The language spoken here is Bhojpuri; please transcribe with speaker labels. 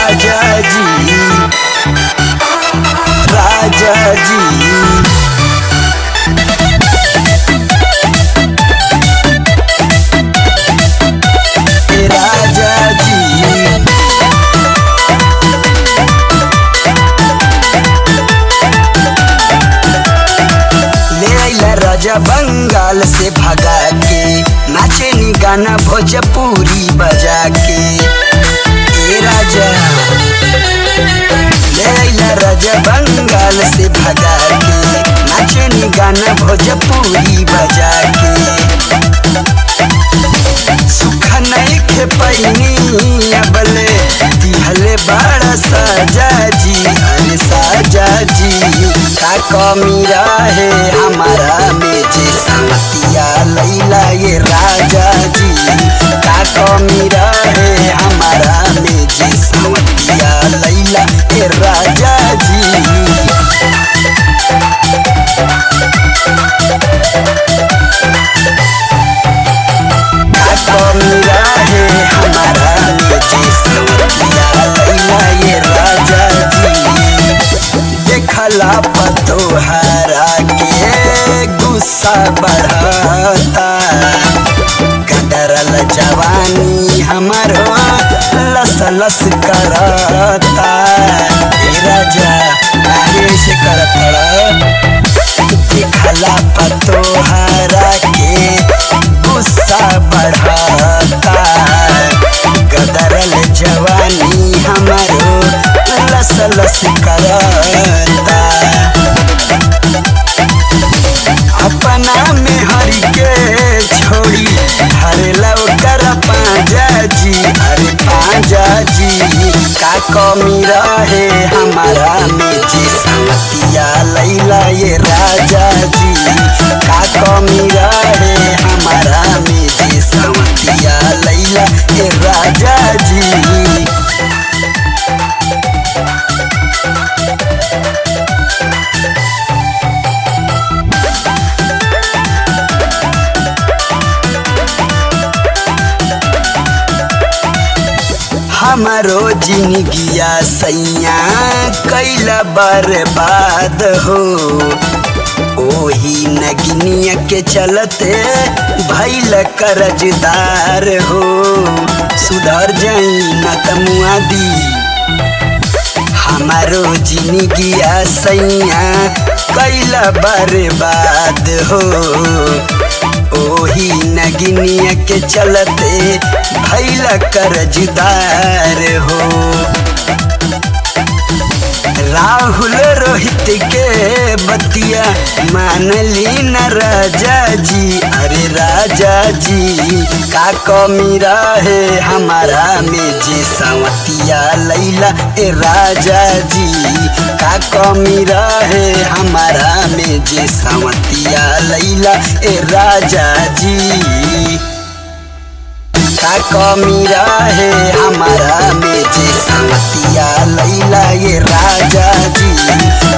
Speaker 1: राजा जी राजा जी राजा बंगाल से भगा के नाचे नी गाना भोजपुरी बजा के ए राजा ले राजा बंगाल से भगा के नाचे नी गाना भोजपुरी बजा के सुख नहीं खे पैनी अबले दिहले बड़ा साजा जी अरे साजा जी का कमी रहे हमारा में जे संगतिया लैला ये राजा जी का कमी रहे हमारा में जे संगतिया लैला ये राजा जी का कमी रहे हमारा में जे संगतिया लैला ये राजा जी देखला पतोहरा के गुस्सा बढ़ता कदरल जवानी हमारो लस लस करता राजा काहे से करता देखला पतोहरा के गुस्सा बढ़ता कदरल जवानी हमारो लस लस करता अपना में हरि के छोड़ी हरेला कर पांजा जी अरे पांजा जी का कमी रहे हमारा में जी संगतिया लैला ये राजा जी का कमी रहे हमारा में जी संगतिया लैला ये राजा जी हमारो जिंदगिया सैया कैला बर्बाद हो ओही नगिनिया के चलते भैल कर्जदार हो सुधर जाई न तमुआ दी हमारो जिंदगिया सैया कैला बर्बाद हो ओही नगिनिया के चलते भैल कर्जदार हो राहुल रोहित के बतिया मान ली न राजा जी अरे राजा जी का कमी रहे हमारा में जे संवतिया लैला ए राजा जी का कमी रहे हमारा में जे संवतिया लैला ए राजा जी का कमी रहे हमारा में जे संगतिया लैला ये राजा जी